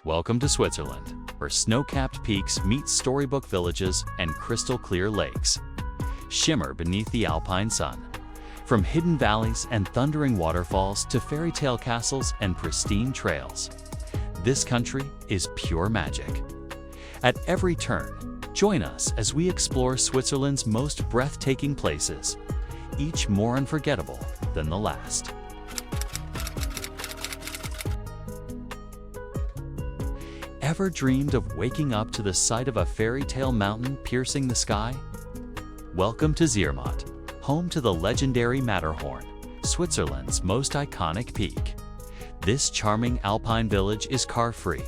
Welcome to Switzerland, where snow-capped peaks meet storybook villages and crystal-clear lakes shimmer beneath the alpine sun. From hidden valleys and thundering waterfalls to fairy tale castles and pristine trails, this country is pure magic. At every turn, join us as we explore Switzerland's most breathtaking places, each more unforgettable than the last. Ever dreamed of waking up to the sight of a fairy tale mountain piercing the sky? Welcome to Zermatt, home to the legendary Matterhorn, Switzerland's most iconic peak. This charming alpine village is car-free,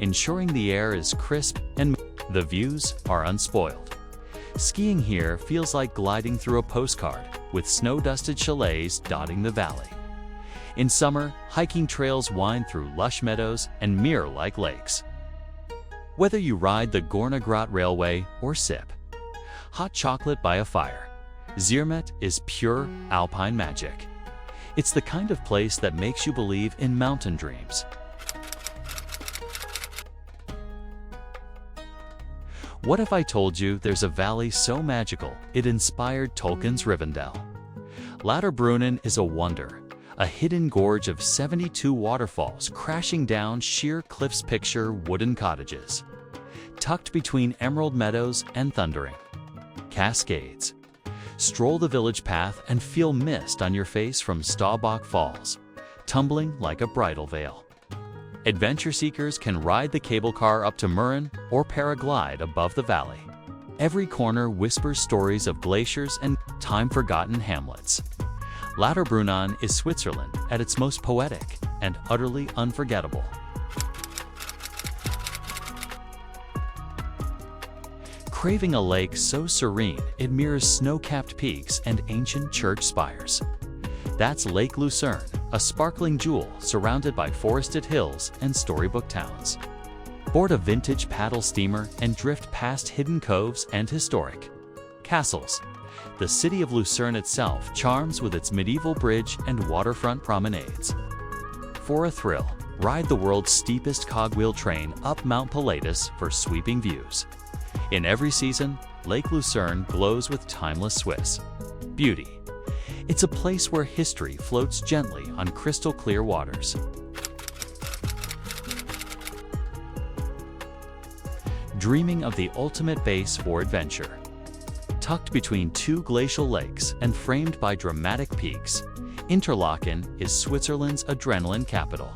ensuring the air is crisp and the views are unspoiled. Skiing here feels like gliding through a postcard, with snow-dusted chalets dotting the valley. In summer, hiking trails wind through lush meadows and mirror like lakes. Whether you ride the Gornergrat Railway or sip hot chocolate by a fire, Zermatt is pure alpine magic. It's the kind of place that makes you believe in mountain dreams. What if I told you there's a valley so magical it inspired Tolkien's Rivendell? Lauterbrunnen is a wonder, a hidden gorge of 72 waterfalls crashing down sheer cliffs. Picture wooden cottages, tucked between emerald meadows and thundering cascades. Stroll the village path and feel mist on your face from Staubach Falls, tumbling like a bridal veil. Adventure seekers can ride the cable car up to Murren or paraglide above the valley. Every corner whispers stories of glaciers and time-forgotten hamlets. Lauterbrunnen is Switzerland at its most poetic and utterly unforgettable. Craving a lake so serene it mirrors snow-capped peaks and ancient church spires? That's Lake Lucerne, a sparkling jewel surrounded by forested hills and storybook towns. Board a vintage paddle steamer and drift past hidden coves and historic castles. The city of Lucerne itself charms with its medieval bridge and waterfront promenades. For a thrill, ride the world's steepest cogwheel train up Mount Pilatus for sweeping views. In every season, Lake Lucerne glows with timeless Swiss beauty. It's a place where history floats gently on crystal-clear waters. Dreaming of the ultimate base for adventure? Tucked between two glacial lakes and framed by dramatic peaks, Interlaken is Switzerland's adrenaline capital.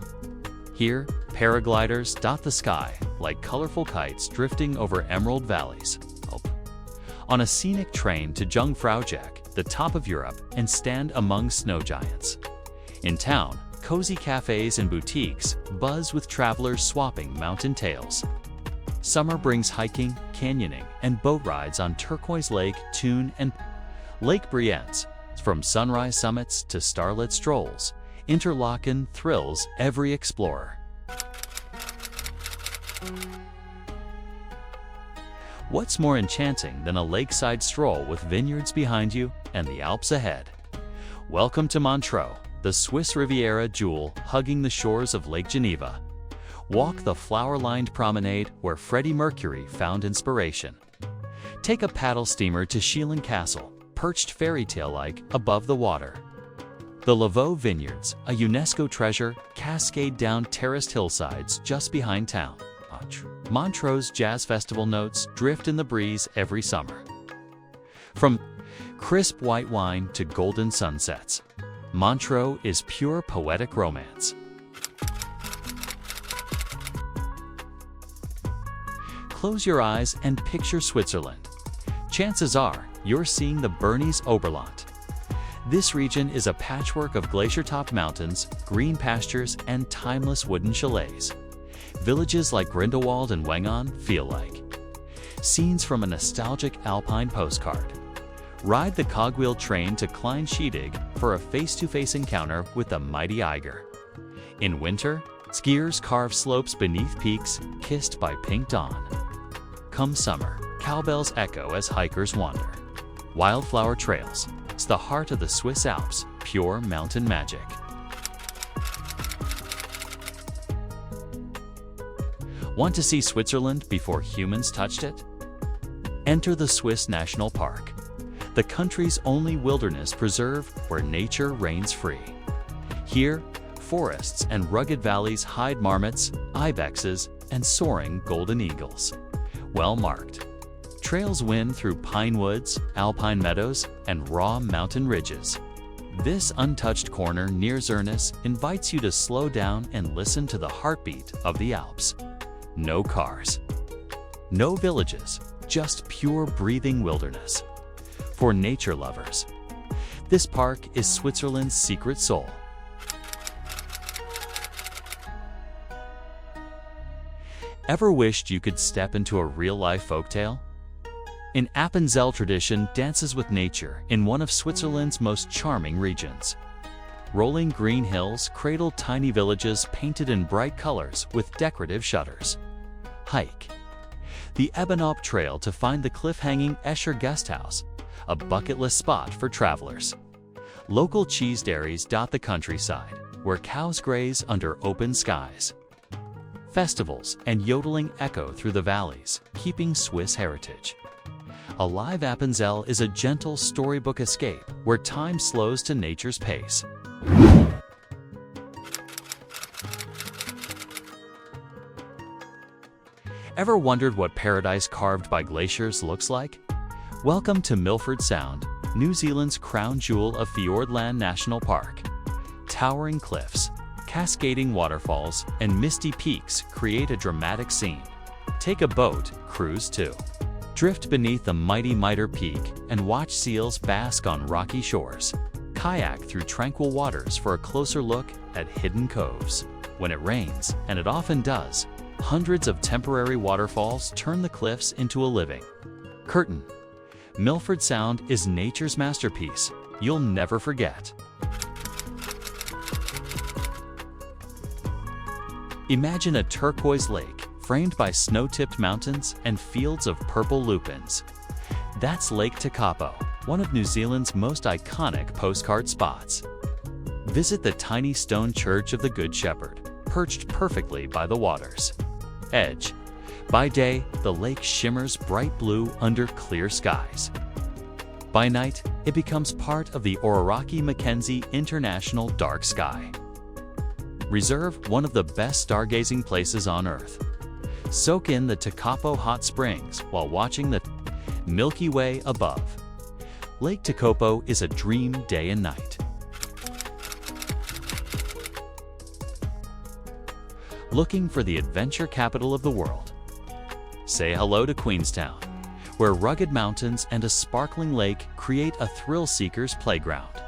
Here, paragliders dot the sky like colorful kites drifting over emerald valleys. On a scenic train to Jungfraujoch, the top of Europe, and stand among snow giants. In town, cozy cafes and boutiques buzz with travelers swapping mountain tales. Summer brings hiking, canyoning, and boat rides on Turquoise Lake, Thun, and Lake Brienz. From sunrise summits to starlit strolls, Interlaken thrills every explorer. What's more enchanting than a lakeside stroll with vineyards behind you and the Alps ahead? Welcome to Montreux, the Swiss Riviera jewel hugging the shores of Lake Geneva. Walk the flower-lined promenade where Freddie Mercury found inspiration. Take a paddle steamer to Schielan Castle, perched fairy tale-like above the water. The Lavaux Vineyards, a UNESCO treasure, cascade down terraced hillsides just behind town. Montreux's jazz festival notes drift in the breeze every summer. From crisp white wine to golden sunsets, Montreux is pure poetic romance. Close your eyes and picture Switzerland. Chances are you're seeing the Bernese Oberland. This region is a patchwork of glacier-topped mountains, green pastures, and timeless wooden chalets. Villages like Grindelwald and Wengen feel like scenes from a nostalgic alpine postcard. Ride the cogwheel train to Kleinschedig for a face-to-face encounter with the mighty Eiger. In winter, skiers carve slopes beneath peaks kissed by pink dawn. Come summer, cowbells echo as hikers wander. Wildflower trails, it's the heart of the Swiss Alps, pure mountain magic. Want to see Switzerland before humans touched it? Enter the Swiss National Park, the country's only wilderness preserve where nature reigns free. Here, forests and rugged valleys hide marmots, ibexes, and soaring golden eagles. Well marked. Trails wind through pine woods, alpine meadows, and raw mountain ridges. This untouched corner near Zerness invites you to slow down and listen to the heartbeat of the Alps. No cars. No villages, just pure breathing wilderness. For nature lovers, this park is Switzerland's secret soul. Ever wished you could step into a real-life folktale? In Appenzell tradition dances with nature in one of Switzerland's most charming regions. Rolling green hills cradle tiny villages painted in bright colors with decorative shutters. Hike the Ebenop Trail to find the cliff-hanging Escher Guesthouse, a bucket list spot for travelers. Local cheese dairies dot the countryside, where cows graze under open skies. Festivals and yodeling echo through the valleys, keeping Swiss heritage. Alive Appenzell is a gentle storybook escape where time slows to nature's pace. Ever wondered what paradise carved by glaciers looks like? Welcome to Milford Sound, New Zealand's crown jewel of Fiordland National Park. Towering cliffs, cascading waterfalls, and misty peaks create a dramatic scene. Take a boat cruise too. Drift beneath the mighty Mitre Peak and watch seals bask on rocky shores. Kayak through tranquil waters for a closer look at hidden coves. When it rains, and it often does, hundreds of temporary waterfalls turn the cliffs into a living curtain. Milford Sound is nature's masterpiece you'll never forget. Imagine a turquoise lake framed by snow-tipped mountains and fields of purple lupins. That's Lake Tekapo, one of New Zealand's most iconic postcard spots. Visit the tiny stone church of the Good Shepherd, perched perfectly by the water's edge. By day, the lake shimmers bright blue under clear skies. By night, it becomes part of the Ororaki Mackenzie International Dark Sky Reserve, one of the best stargazing places on Earth. Soak in the Tekapo hot springs while watching the Milky Way above. Lake Tekapo is a dream day and night. Looking for the adventure capital of the world? Say hello to Queenstown, where rugged mountains and a sparkling lake create a thrill-seeker's playground.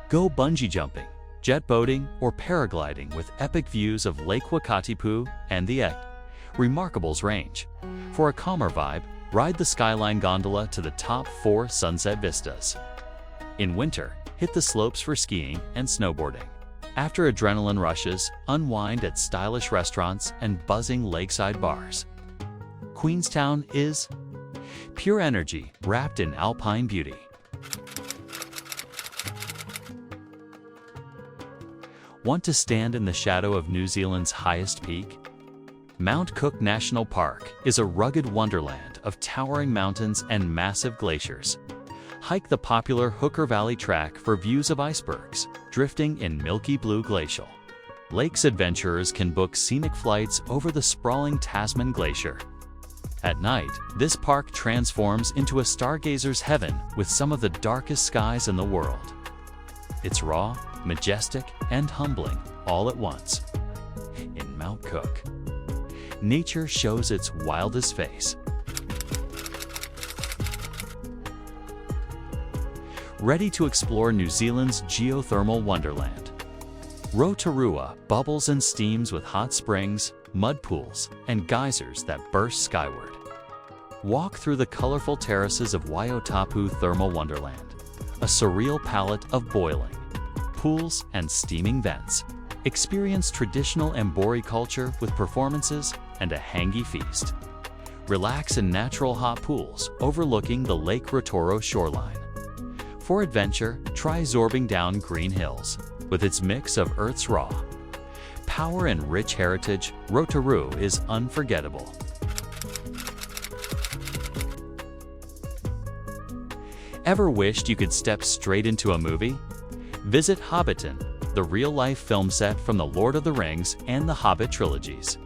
Go bungee jumping, jet boating, or paragliding with epic views of Lake Wakatipu and the Remarkables Range. For a calmer vibe, ride the Skyline gondola to the top 4 sunset vistas. In winter, hit the slopes for skiing and snowboarding. After adrenaline rushes, unwind at stylish restaurants and buzzing lakeside bars. Queenstown is pure energy wrapped in alpine beauty. Want to stand in the shadow of New Zealand's highest peak? Mount Cook National Park is a rugged wonderland of towering mountains and massive glaciers. Hike the popular Hooker Valley Track for views of icebergs drifting in milky blue glacial lakes. Adventurers can book scenic flights over the sprawling Tasman Glacier. At night, this park transforms into a stargazer's heaven with some of the darkest skies in the world. It's raw, majestic, and humbling all at once. In Mount Cook, nature shows its wildest face. Ready to explore New Zealand's geothermal wonderland? Rotorua bubbles and steams with hot springs, mud pools, and geysers that burst skyward. Walk through the colorful terraces of Waiotapu Thermal Wonderland, a surreal palette of boiling pools and steaming vents. Experience traditional Mbori culture with performances and a hangi feast. Relax in natural hot pools overlooking the Lake Rotoro shoreline. For adventure, try zorbing down Green Hills with its mix of Earth's raw power and rich heritage, Rotorua is unforgettable. Ever wished you could step straight into a movie? Visit Hobbiton, the real-life film set from The Lord of the Rings and the Hobbit trilogies.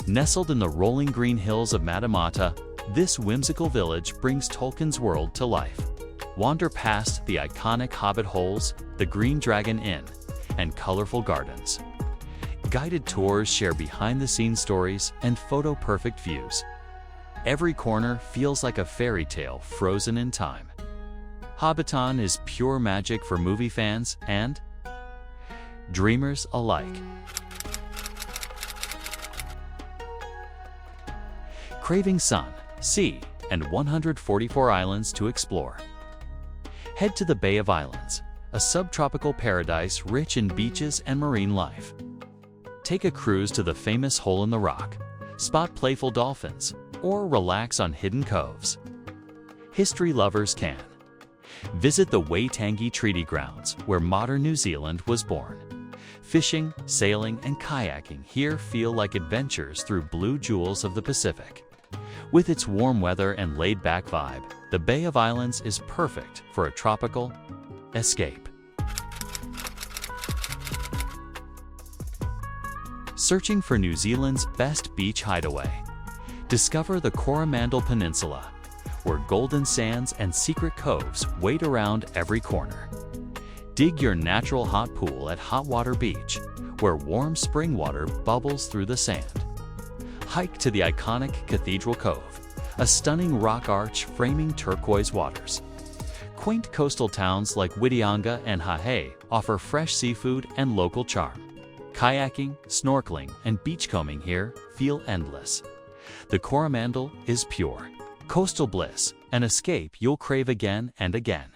Nestled in the rolling green hills of Matamata, this whimsical village brings Tolkien's world to life. Wander past the iconic Hobbit holes, the Green Dragon Inn, and colorful gardens. Guided tours share behind-the-scenes stories and photo-perfect views. Every corner feels like a fairy tale frozen in time. Hobbiton is pure magic for movie fans and dreamers alike. Craving sun, sea, and 144 islands to explore. Head to the Bay of Islands, a subtropical paradise rich in beaches and marine life. Take a cruise to the famous Hole in the Rock, spot playful dolphins, or relax on hidden coves. History lovers can visit the Waitangi Treaty Grounds, where modern New Zealand was born. Fishing, sailing, and kayaking here feel like adventures through blue jewels of the Pacific. With its warm weather and laid-back vibe, the Bay of Islands is perfect for a tropical escape. Searching for New Zealand's best beach hideaway? Discover the Coromandel Peninsula, where golden sands and secret coves wait around every corner. Dig your natural hot pool at Hotwater Beach, where warm spring water bubbles through the sand. Hike to the iconic Cathedral Cove, a stunning rock arch framing turquoise waters. Quaint coastal towns like Whitianga and Hahe offer fresh seafood and local charm. Kayaking, snorkeling, and beachcombing here feel endless. The Coromandel is pure coastal bliss, an escape you'll crave again and again.